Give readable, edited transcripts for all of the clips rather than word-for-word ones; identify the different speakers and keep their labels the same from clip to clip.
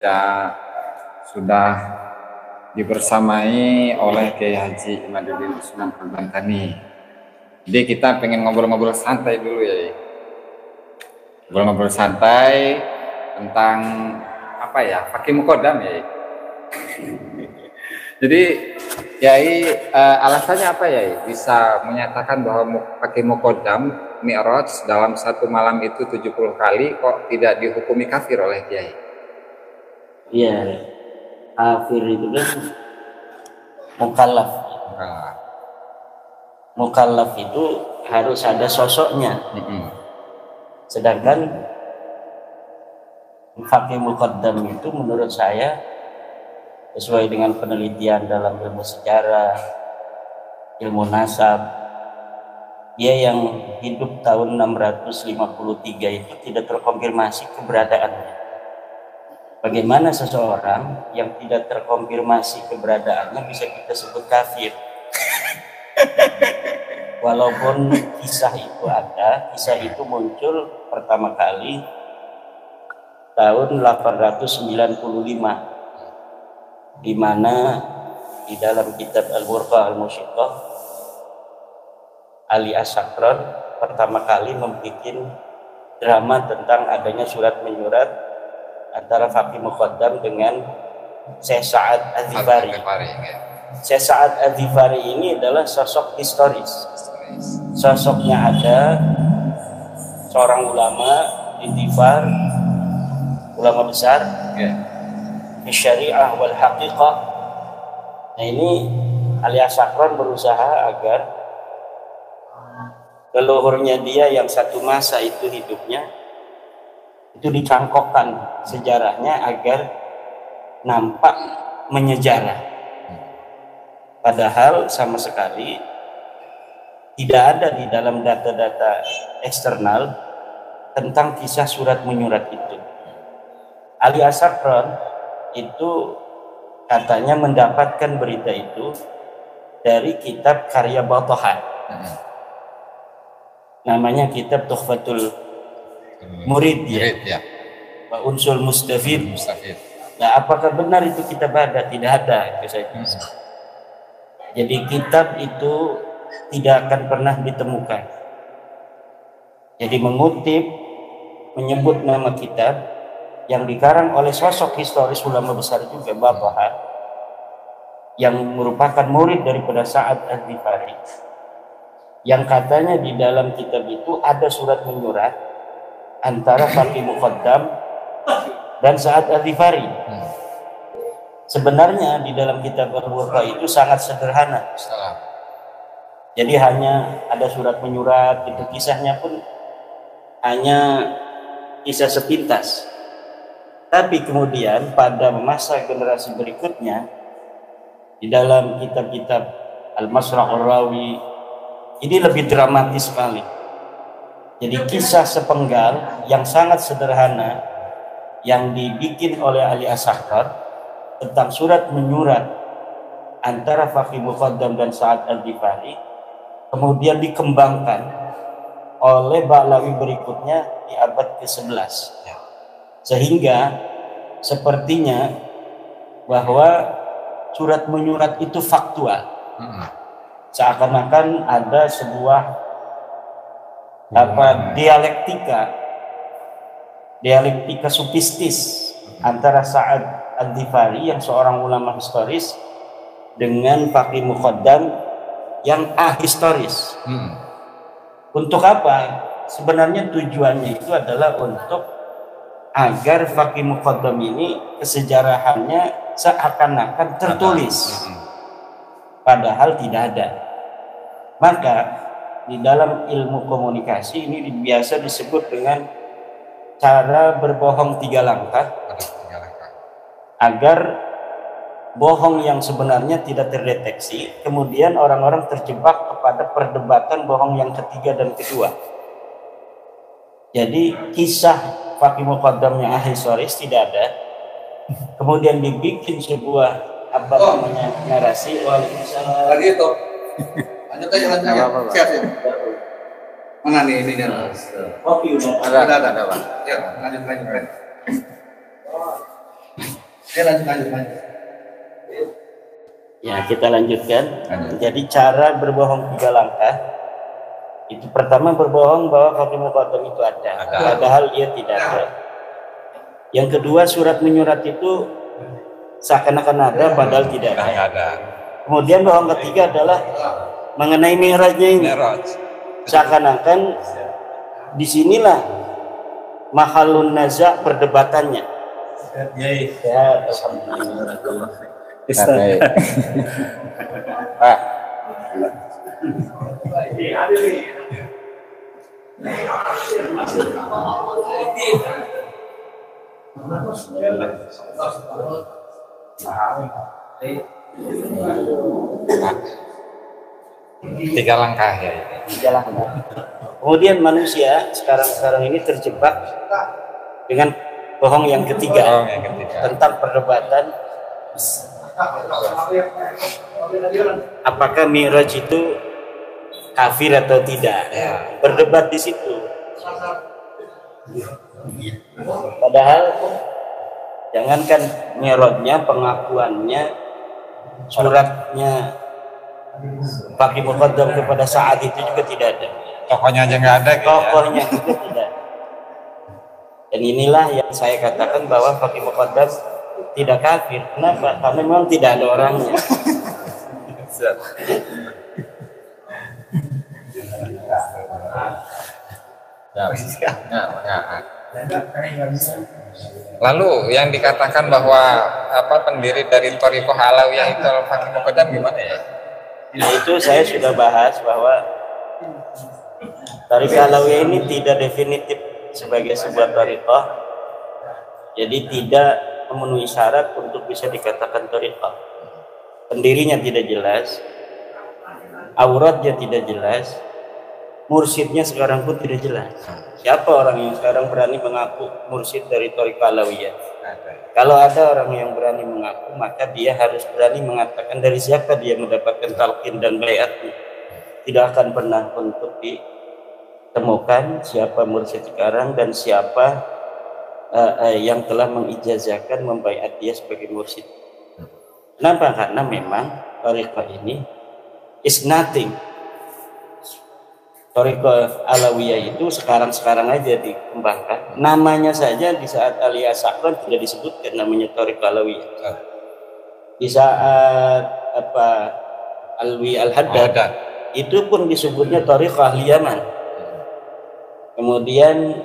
Speaker 1: ya sudah dibersamai oleh Kiai Haji Imaduddin Usman Al-Bantani. Jadi kita pengen ngobrol-ngobrol santai dulu ya. Ngobrol-ngobrol santai tentang apa ya? Fakih Muqaddam ya. Jadi Yai, alasannya apa ya? Bisa menyatakan bahwa Fakih Muqaddam Mi'raj dalam satu malam itu 70 kali kok tidak dihukumi kafir oleh Kiai?
Speaker 2: Iya, kafir itu kan mukallaf. Mukallaf itu harus ada sosoknya. Sedangkan Fakih Muqaddam itu menurut saya sesuai dengan penelitian dalam ilmu sejarah, ilmu nasab, dia yang hidup tahun 653 itu tidak terkonfirmasi keberadaannya. Bagaimana seseorang yang tidak terkonfirmasi keberadaannya bisa kita sebut kafir? Walaupun kisah itu ada, kisah itu muncul pertama kali tahun 895, di mana di dalam kitab Al-Burqa Al-Musyiqah Ali As-Sakran pertama kali membuat drama tentang adanya surat menyurat antara Fakih Muqaddam dengan Syekh Sa'ad Al-Dhifari. Syekh Sa'ad Al-Dhifari ini adalah sosok historis. Sosoknya ada seorang ulama di Dhifar, ulama besar syariah wal haqiqah. Nah ini Ali As-Sakran berusaha agar leluhurnya dia yang satu masa itu hidupnya itu dicangkokkan sejarahnya agar nampak menyejarah, padahal sama sekali tidak ada di dalam data-data eksternal tentang kisah surat menyurat itu. Ali As-Sakran itu katanya mendapatkan berita itu dari kitab karya Batahan. Namanya kitab Tuhfatul Murid ya. Wa Unsul Mustafid. Nah, apakah benar itu kitab ada? Tidak ada. Jadi kitab itu tidak akan pernah ditemukan. Jadi menyebut nama kitab yang dikarang oleh sosok historis ulama besar juga, Batahan, yang merupakan murid daripada Sa'ad Al-Dhifari, yang katanya di dalam kitab itu ada surat menyurat antara Fakih Muqaddam dan Sa'ad Al-Dhifari. Sebenarnya di dalam kitab Al-Burqa itu sangat sederhana. Jadi hanya ada surat menyurat, itu kisahnya pun hanya kisah sepintas. Tapi kemudian pada masa generasi berikutnya di dalam kitab-kitab Al-Masra'ur Rawi ini lebih dramatis sekali. Jadi kisah sepenggal yang sangat sederhana yang dibikin oleh Ali As-Sakran tentang surat menyurat antara Fakih Muqaddam dan Sa'ad Al-Dhifari kemudian dikembangkan oleh Ba'lawi berikutnya di abad ke-11. Sehingga sepertinya bahwa surat menyurat itu faktual. Seakan-akan ada sebuah dialektika sufistis antara Sa'ad Al-Dhifari yang seorang ulama historis dengan Fakih Muqaddam yang ahistoris. Untuk apa? Sebenarnya tujuannya itu adalah untuk agar Fakih Muqaddam ini kesejarahannya seakan-akan tertulis, padahal tidak ada. Maka di dalam ilmu komunikasi ini biasa disebut dengan cara berbohong 3 langkah, agar bohong yang sebenarnya tidak terdeteksi, kemudian orang-orang terjebak kepada perdebatan bohong yang ketiga dan kedua. Jadi kisah Fakih Muqaddam yang ahistoris tidak ada, kemudian dibikin sebuah narasi. Waalaikumsalam.
Speaker 3: Lagi itu. Lanjut aja. Siap. Mana nih ini dan
Speaker 2: kopi udah
Speaker 3: ada. Ya, lanjut. Lanjut.
Speaker 2: Ya, kita lanjutkan. Jadi cara berbohong 3 langkah. Itu pertama berbohong bahwa Fakih Muqaddam itu ada, padahal dia tidak ada. Yang kedua, surat menyurat itu seakan-akan ada, padahal tidak ada. Kemudian bohong ketiga adalah mengenai mi'rajnya ini. Seakan-akan disinilah mahalun naza perdebatannya. Ya, alhamdulillah.
Speaker 1: Pak. Tiga langkah ya.
Speaker 2: 3 langkah. Kemudian manusia sekarang ini terjebak dengan bohong yang ketiga. Tentang perdebatan apakah Mi'raj itu kafir atau tidak. Berdebat di situ. Padahal jangankan Mi'rajnya, pengakuannya, suratnya Fakih Muqaddam kepada Sa'ad itu juga tidak ada.
Speaker 1: Tokohnya aja nggak ada.
Speaker 2: Tokohnya juga tidak. Dan inilah yang saya katakan bahwa Fakih Muqaddam tidak kafir. Kenapa? Karena memang tidak ada orangnya.
Speaker 1: Lalu yang dikatakan bahwa pendiri dari Thariqah Alawiyah itu Fakih Muqaddam gimana ya?
Speaker 2: Nah, itu saya sudah bahas bahwa Thariqah Alawiyah ini tidak definitif sebagai sebuah thariqah. Jadi tidak memenuhi syarat untuk bisa dikatakan thariqah. Pendirinya tidak jelas, auratnya tidak jelas, mursyidnya sekarang pun tidak jelas. Siapa orang yang sekarang berani mengaku mursyid dari Thariqah Alawiyah? Kalau ada orang yang berani mengaku, maka dia harus berani mengatakan dari siapa dia mendapatkan talqin dan baiatnya. Tidak akan pernah untuk ditemukan siapa mursyid sekarang dan siapa yang telah mengijazahkan membaiat dia sebagai mursyid. Kenapa? Karena memang Thariqah ini is nothing. Thariqah Alawiyah itu sekarang aja dikembangkan. Namanya saja di saat Aliyah Sakran tidak disebutkan namanya Thariqah Alawiyah. Di saat Alwi Al-Haddad itu pun disebutnya Thariqah Al-Yaman. Kemudian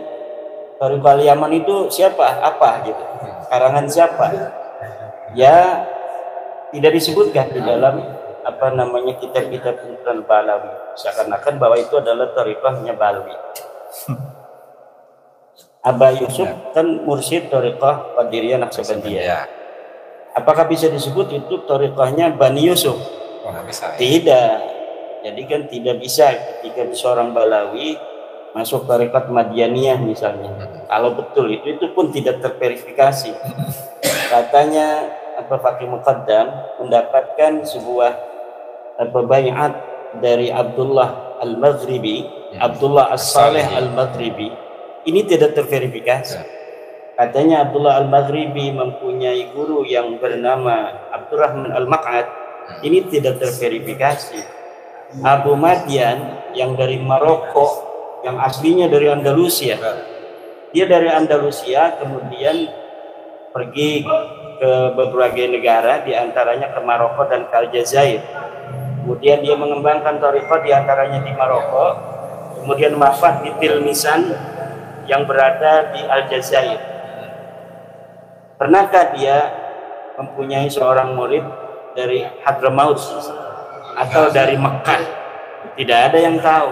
Speaker 2: Thariqah Al-Yaman itu siapa? Apa gitu? Karangan siapa? Ya tidak disebutkan di dalam kitab-kitab Putra Balawi. Seakan-akan bahwa itu adalah thariqahnya Balawi. Aba Yusuf kan mursyid thariqah Qadiriyah Naqsabandiyah. Apakah bisa disebut itu thariqahnya Bani Yusuf? Tidak. Jadi kan tidak bisa ketika seorang Balawi masuk thariqat Madianiyah misalnya. Kalau betul itu pun tidak terverifikasi. Katanya Fakih Muqaddam mendapatkan sebuah baiat dari Abdullah Al-Maghribi, Abdullah As-Saleh Al-Maghribi. Ini tidak terverifikasi. Katanya Abdullah Al-Maghribi mempunyai guru yang bernama Abdurrahman Al-Maq'ad. Ini tidak terverifikasi. Abu Madian yang dari Maroko, yang aslinya dari Andalusia. Dia dari Andalusia kemudian pergi ke berbagai negara, diantaranya ke Maroko dan ke Aljazair. Kemudian dia mengembangkan thariqah diantaranya di Maroko, kemudian wafat di Tilmisan yang berada di Aljazair. Pernahkah dia mempunyai seorang murid dari Hadramaut atau dari Mekah? Tidak ada yang tahu.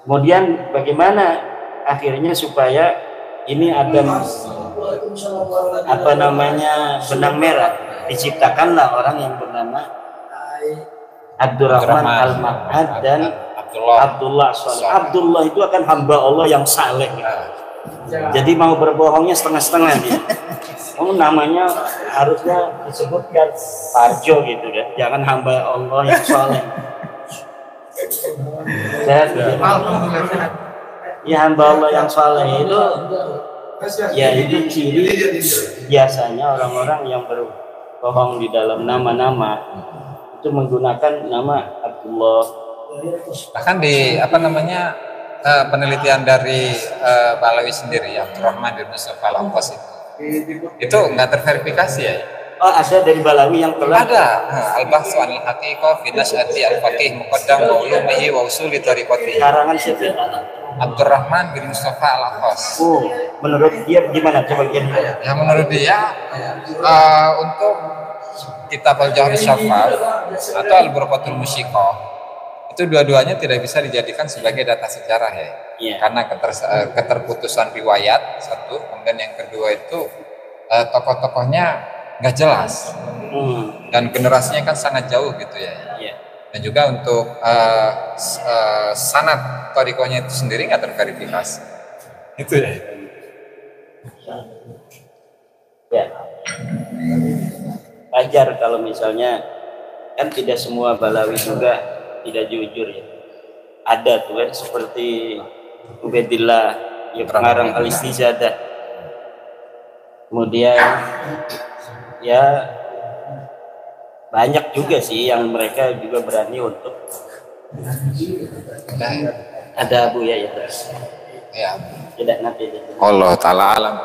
Speaker 2: Kemudian bagaimana akhirnya supaya ini ada benang merah, diciptakanlah orang yang bernama Abdurrahman Al-Maq'ad dan Abdullah Saleh. Abdullah itu akan hamba Allah yang saleh. Jadi mau berbohongnya setengah-setengah dia. Namanya harusnya disebutkan Parjo gitu ya. Jangan hamba Allah yang saleh. Ya hamba Allah yang saleh itu Ya itu ciri biasanya orang-orang yang berbohong di dalam nama-nama itu menggunakan nama Abdullah.
Speaker 1: Bahkan di penelitian dari Balawi sendiri, Abdurrahman bin Mustafa Al-Aqqas itu nggak terverifikasi ya.
Speaker 2: Oh, ada dari Balawi yang telah
Speaker 1: ada Al-Bahsu Anil Haqiqah fi Nasyati Al-Faqih Muqaddam wa Ulumihi wa Usuli Tariqati.
Speaker 2: Karangan siapa?
Speaker 1: Abdurrahman bin Mustafa Al-Aqqas.
Speaker 2: Oh, menurut dia gimana coba dia?
Speaker 1: Ya menurut dia untuk kitab Al-Jawhar Syafaf atau Al-Burqatul Musyiqah itu dua-duanya tidak bisa dijadikan sebagai data sejarah ya.
Speaker 2: Yeah.
Speaker 1: Karena keterputusan riwayat satu, kemudian yang kedua itu tokoh-tokohnya nggak jelas dan generasinya kan sangat jauh gitu ya.
Speaker 2: Yeah.
Speaker 1: Dan juga untuk sanad thariqahnya itu sendiri nggak terverifikasi. Itu ya.
Speaker 2: Ya. Wajar kalau misalnya kan tidak semua Balawi juga tidak jujur ya. Ada tuh kan seperti Ubaidillah yang pengarang Al-Istizadah. Kemudian ya banyak juga sih yang mereka juga berani untuk ada Abu ya terus.
Speaker 1: Ya.
Speaker 2: Tidak nanti.
Speaker 1: Allah taala alam.